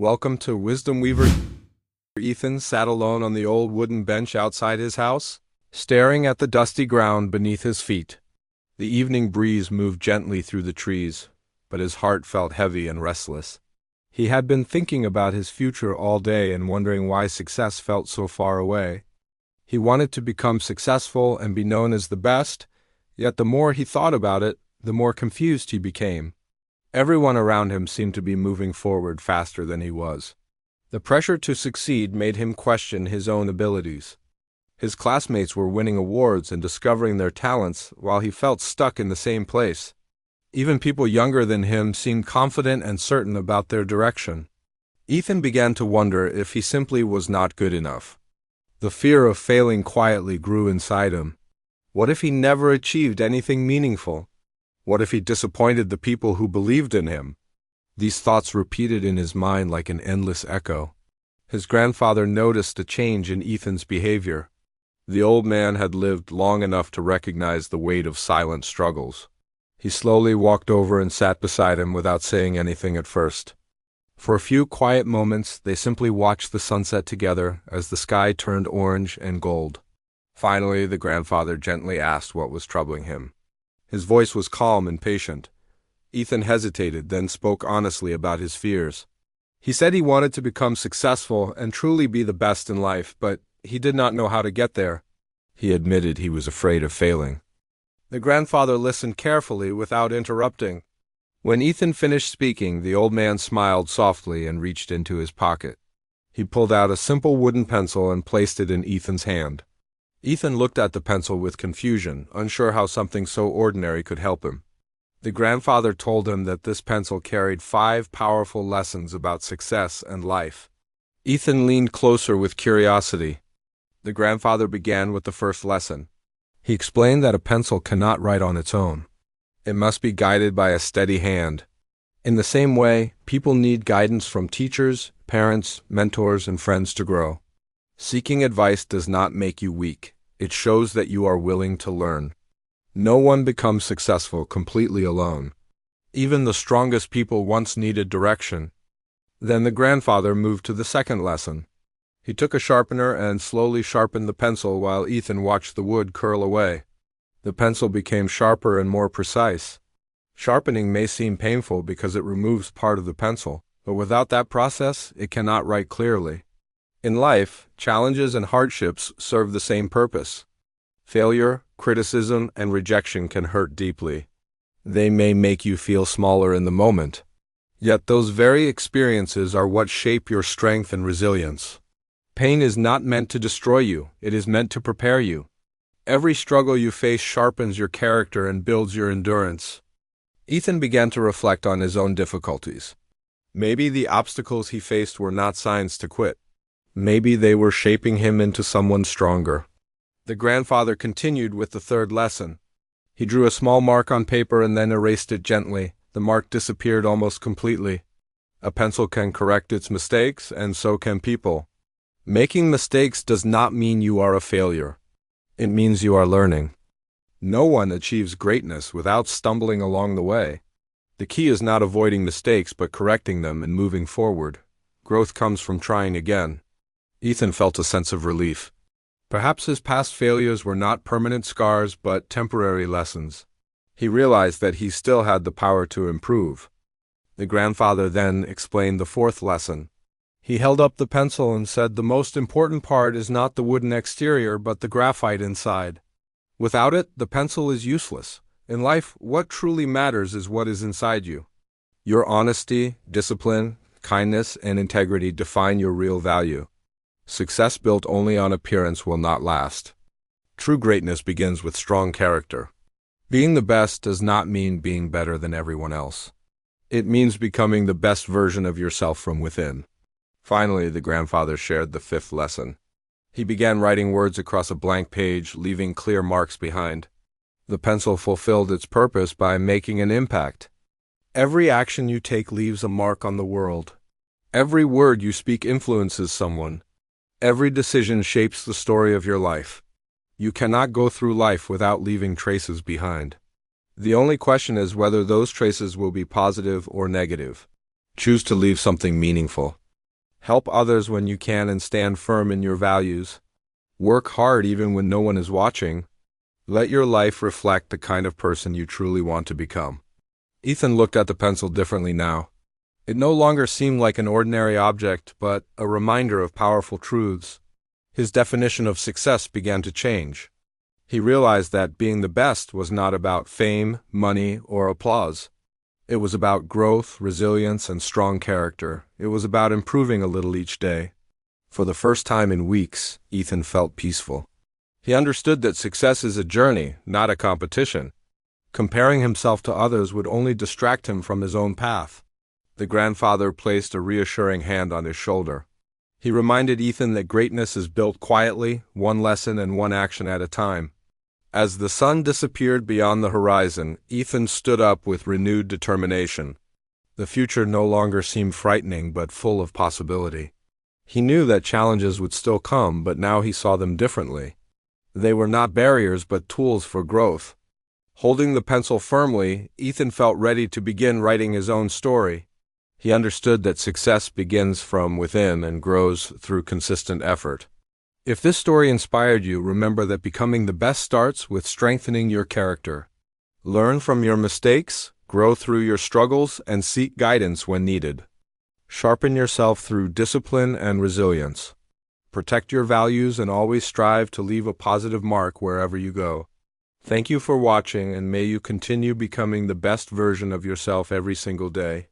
Welcome to Wisdom Weaver. Ethan sat alone on the old wooden bench outside his house, staring at the dusty ground beneath his feet. The evening breeze moved gently through the trees, but his heart felt heavy and restless. He had been thinking about his future all day and wondering why success felt so far away. He wanted to become successful and be known as the best, yet the more he thought about it, the more confused he became. Everyone around him seemed to be moving forward faster than he was. The pressure to succeed made him question his own abilities. His classmates were winning awards and discovering their talents while he felt stuck in the same place. Even people younger than him seemed confident and certain about their direction. Ethan began to wonder if he simply was not good enough. The fear of failing quietly grew inside him. What if he never achieved anything meaningful? What if he disappointed the people who believed in him? These thoughts repeated in his mind like an endless echo. His grandfather noticed a change in Ethan's behavior. The old man had lived long enough to recognize the weight of silent struggles. He slowly walked over and sat beside him without saying anything at first. For a few quiet moments, they simply watched the sunset together as the sky turned orange and gold. Finally, the grandfather gently asked what was troubling him. His voice was calm and patient. Ethan hesitated, then spoke honestly about his fears. He said he wanted to become successful and truly be the best in life, but he did not know how to get there. He admitted he was afraid of failing. The grandfather listened carefully without interrupting. When Ethan finished speaking, the old man smiled softly and reached into his pocket. He pulled out a simple wooden pencil and placed it in Ethan's hand. Ethan looked at the pencil with confusion, unsure how something so ordinary could help him. The grandfather told him that this pencil carried 5 powerful lessons about success and life. Ethan leaned closer with curiosity. The grandfather began with the first lesson. He explained that a pencil cannot write on its own. It must be guided by a steady hand. In the same way, people need guidance from teachers, parents, mentors, and friends to grow. Seeking advice does not make you weak. It shows that you are willing to learn. No one becomes successful completely alone. Even the strongest people once needed direction. Then the grandfather moved to the second lesson. He took a sharpener and slowly sharpened the pencil while Ethan watched the wood curl away. The pencil became sharper and more precise. Sharpening may seem painful because it removes part of the pencil, but without that process, it cannot write clearly. In life, challenges and hardships serve the same purpose. Failure, criticism, and rejection can hurt deeply. They may make you feel smaller in the moment. Yet those very experiences are what shape your strength and resilience. Pain is not meant to destroy you, it is meant to prepare you. Every struggle you face sharpens your character and builds your endurance. Ethan began to reflect on his own difficulties. Maybe the obstacles he faced were not signs to quit. Maybe they were shaping him into someone stronger. The grandfather continued with the third lesson. He drew a small mark on paper and then erased it gently. The mark disappeared almost completely. A pencil can correct its mistakes, and so can people. Making mistakes does not mean you are a failure. It means you are learning. No one achieves greatness without stumbling along the way. The key is not avoiding mistakes but correcting them and moving forward. Growth comes from trying again. Ethan felt a sense of relief. Perhaps his past failures were not permanent scars but temporary lessons. He realized that he still had the power to improve. The grandfather then explained the fourth lesson. He held up the pencil and said the most important part is not the wooden exterior but the graphite inside. Without it, the pencil is useless. In life, what truly matters is what is inside you. Your honesty, discipline, kindness, and integrity define your real value. Success built only on appearance will not last. True greatness begins with strong character. Being the best does not mean being better than everyone else. It means becoming the best version of yourself from within. Finally, the grandfather shared the fifth lesson. He began writing words across a blank page, leaving clear marks behind. The pencil fulfilled its purpose by making an impact. Every action you take leaves a mark on the world. Every word you speak influences someone. Every decision shapes the story of your life. You cannot go through life without leaving traces behind. The only question is whether those traces will be positive or negative. Choose to leave something meaningful. Help others when you can and stand firm in your values. Work hard even when no one is watching. Let your life reflect the kind of person you truly want to become. Ethan looked at the pencil differently now. It no longer seemed like an ordinary object, but a reminder of powerful truths. His definition of success began to change. He realized that being the best was not about fame, money, or applause. It was about growth, resilience, and strong character. It was about improving a little each day. For the first time in weeks, Ethan felt peaceful. He understood that success is a journey, not a competition. Comparing himself to others would only distract him from his own path. The grandfather placed a reassuring hand on his shoulder. He reminded Ethan that greatness is built quietly, one lesson and one action at a time. As the sun disappeared beyond the horizon, Ethan stood up with renewed determination. The future no longer seemed frightening but full of possibility. He knew that challenges would still come, but now he saw them differently. They were not barriers but tools for growth. Holding the pencil firmly, Ethan felt ready to begin writing his own story. He understood that success begins from within and grows through consistent effort. If this story inspired you, remember that becoming the best starts with strengthening your character. Learn from your mistakes, grow through your struggles, and seek guidance when needed. Sharpen yourself through discipline and resilience. Protect your values and always strive to leave a positive mark wherever you go. Thank you for watching, and may you continue becoming the best version of yourself every single day.